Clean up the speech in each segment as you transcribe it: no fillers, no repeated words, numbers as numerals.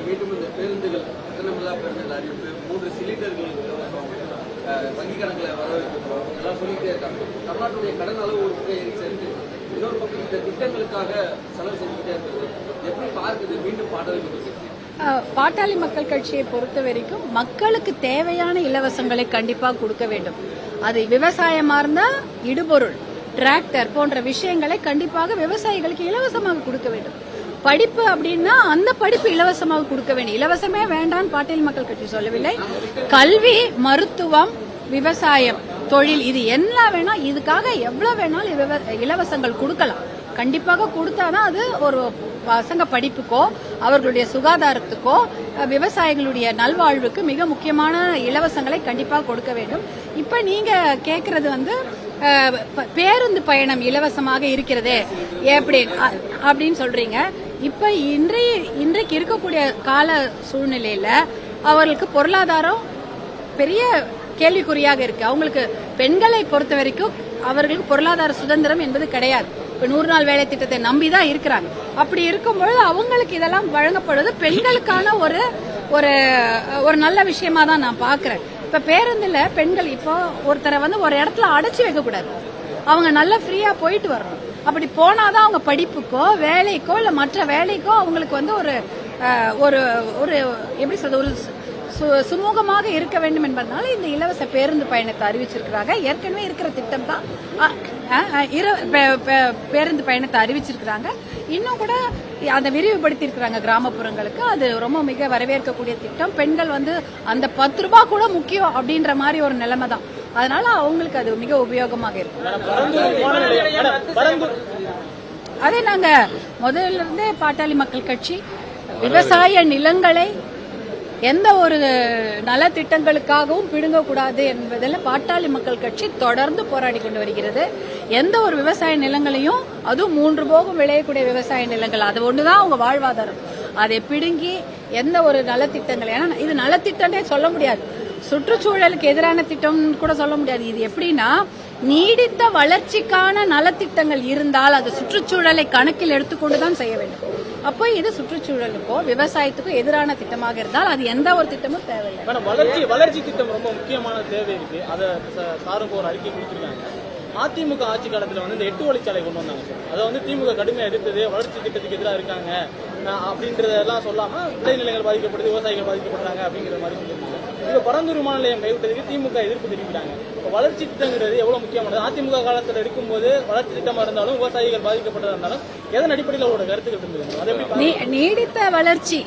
மீண்டும் இந்த பேருந்துகள் கட்டணமில்லா பேருந்துகள் அறிவிப்பு 3 சிலிண்டர்கள் வங்கி கணக்கில் வர வைக்கிறோம் எல்லாம் சொல்லிட்டே இருக்காங்க. தமிழ்நாட்டுடைய கடன் அளவு ஒரு பக்கம் ஏறிச்சு, இன்னொரு பக்கம் இந்த திட்டங்களுக்காக செலவு செஞ்சுக்கிட்டே இருக்கிறது எப்படி பார்க்குது? மீண்டும் பாட்டாளி மக்கள் கட்சியை பொறுத்த வரைக்கும் மக்களுக்கு தேவையான இலவசங்களை கண்டிப்பாக கொடுக்க வேண்டும். அது விவசாயமா இருந்தா இடுபொருள், டிராக்டர் போன்ற விஷயங்களை கண்டிப்பாக விவசாயிகளுக்கு இலவசமாக கொடுக்க வேண்டும். படிப்பு அப்படின்னா அந்த படிப்பு இலவசமாக கொடுக்க வேண்டும். இலவசமே வேண்டாம் பாட்டாளி மக்கள் கட்சி சொல்லவில்லை. கல்வி, மருத்துவம், விவசாயம், தொழில், இது என்ன வேணா இதுக்காக எவ்வளவு வேணாலும் இலவசங்கள் கொடுக்கலாம். கண்டிப்பாக கொடுத்தாதான் அது ஒரு பசங்க படிப்புக்கோ அவர்களுடைய சுகாதாரத்துக்கோ விவசாயிகளுடைய நல்வாழ்வுக்கு மிக முக்கியமான இலவசங்களை கண்டிப்பாக கொடுக்க வேண்டும். இப்ப நீங்க கேக்குறது பேருந்து பயணம் இலவசமாக இருக்கிறதே எப்படி அப்படின்னு சொல்றீங்க. இப்ப இன்றைக்கு இருக்கக்கூடிய கால சூழ்நிலையில அவர்களுக்கு பொருளாதாரம் பெரிய கேள்விக்குறியாக இருக்கு. அவங்களுக்கு பெண்களை பொறுத்த வரைக்கும் அவர்களுக்கு பொருளாதார சுதந்திரம் என்பது கிடையாது. இப்ப 100 நாள் வேலை திட்டத்தை நம்பிதான் இருக்கிறாங்க. அப்படி இருக்கும்பொழுது அவங்களுக்கு இதெல்லாம் வழங்கப்படுவது பெண்களுக்கான ஒரு நல்ல விஷயமா தான் நான் பாக்குறேன். இப்ப பேருந்துல பெண்கள் இப்போ ஒருத்தரை ஒரு இடத்துல அடைச்சு வைக்க கூடாது. அவங்க நல்லா ஃப்ரீயா போயிட்டு வரணும். அப்படி போனாதான் அவங்க படிப்புக்கோ வேலைக்கோ இல்ல மற்ற வேலைக்கோ அவங்களுக்கு ஒரு எப்படி சொல்றது, ஒரு சுமூகமாக இருக்க வேண்டும் என்பதனால இந்த இலவச பேருந்து பயணத்தை அறிவிச்சிருக்கிறாங்க. ஏற்கனவே இருக்கிற திட்டம் தான் பேருந்து பயணத்தை அறிவிச்சிருக்கிறாங்க. இன்னும் கூட அதை விரிவுபடுத்தி இருக்கிறாங்க கிராமப்புறங்களுக்கு. அது ரொம்ப மிக வரவேற்கக்கூடிய திட்டம். பெண்கள் அந்த 10 ரூபாய் கூட முக்கியம் அப்படின்ற மாதிரி ஒரு நிலைமை தான். அதனால அவங்களுக்கு அது மிக உபயோகமாக இருக்கும். அதே நாங்க முதல்ல இருந்தே பாட்டாளி மக்கள் கட்சி விவசாய நிலங்களை எந்த ஒரு நலத்திட்டங்களுக்காகவும் பிடுங்கக்கூடாது என்பதில் பாட்டாளி மக்கள் கட்சி தொடர்ந்து போராடி கொண்டு வருகிறது. எந்த ஒரு விவசாய நிலங்களையும், அதுவும் 3 போகம் விளையக்கூடிய விவசாய நிலங்கள், அது ஒண்ணுதான் அவங்க வாழ்வாதாரம். அதை பிடுங்கி எந்த ஒரு நலத்திட்டங்கள், ஏன்னா இது நலத்திட்டமே சொல்ல முடியாது, சுற்றுச்சூழலுக்கு எதிரான திட்டம் கூட சொல்ல முடியாது. இது எப்படின்னா நீடித்த வளர்ச்சிக்கான நலத்திட்டங்கள் இருந்தால் அது சுற்றுச்சூழலை கணக்கில் எடுத்துக்கொண்டுதான் செய்ய வேண்டும். அப்போ இது சுற்றுச்சூழலுக்கோ விவசாயத்துக்கோ எதிரான திட்டமாக இருந்தால் அது எந்த ஒரு திட்டமும் தேவையில்லை. வளர்ச்சி திட்டம் ரொம்ப முக்கியமான தேவை இருக்கு. அதை சாருக்கு ஒரு அறிக்கை கொடுத்திருக்காங்க. அதிமுக ஆட்சி காலத்துல இந்த 8 வழிச்சாலை கொண்டு வந்தாங்க சார். அதை திமுக கடுமையா எதிர்த்தது, வளர்ச்சி திட்டத்துக்கு எதிராக இருக்காங்க அப்படின்றதெல்லாம் சொல்லாம விளைநிலங்கள் பாதிக்கப்படுது, விவசாயிகள் பாதிக்கப்படுறாங்க அப்படிங்கிற மாதிரி சொல்லியிருக்காங்க. இப்ப பரந்தூர் விமான நிலையம் கைவிட்டதுக்கு திமுக எதிர்ப்பு தெரிவிக்கிறாங்க. வளர்ச்சி திட்டங்கிறது எவ்வளவு முக்கியமானது? அதிமுக காலத்தில் எடுக்கும்போது வளர்ச்சி திட்டமா இருந்தாலும் விவசாயிகள் பாதிக்கப்பட்டதா இருந்தாலும் எதன் அடிப்படையில் அவரோட கருத்துக்கள் இருந்தது? நீடித்த வளர்ச்சி,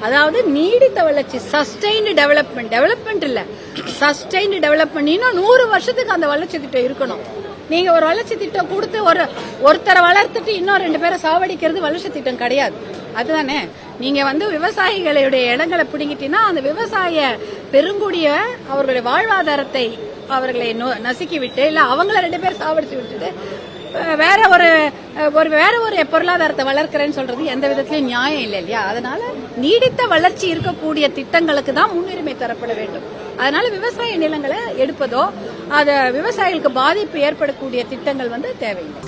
அதாவது நீடித்த வளர்ச்சி, சஸ்டைன்டு டெவலப்மெண்ட் இல்ல, சஸ்டைன்டு டெவலப்மெண்ட். இன்னும் 100 வருஷத்துக்கு அந்த வளர்ச்சி திட்டம் இருக்கணும். நீங்க ஒரு வளர்ச்சி திட்டம் கொடுத்து ஒருத்தரை வளர்த்துட்டு இன்னும் 2 பேரை சாவடிக்கிறது வளர்ச்சி திட்டம் கிடையாது. அதுதானே, நீங்க விவசாயிகளுடைய இடங்களை பிடிங்கிட்டீங்கன்னா அந்த விவசாய பெருங்குடிய அவர்களுடைய வாழ்வாதாரத்தை அவர்களை நசுக்கி விட்டு, இல்ல அவங்கள 2 பேர் சாவடிச்சு விட்டுட்டு வேற ஒரு பொருளாதாரத்தை வளர்க்கிறேன்னு சொல்றது எந்த விதத்திலயும் நியாயம் இல்லை இல்லையா? அதனால நீடித்த வளர்ச்சி இருக்கக்கூடிய திட்டங்களுக்கு தான் முன்னுரிமை தரப்பட வேண்டும். அதனால விவசாய நிலங்களை எடுப்பதோ அது விவசாயிகளுக்கு பாதிப்பு ஏற்படக்கூடிய திட்டங்கள் தேவையில்லை.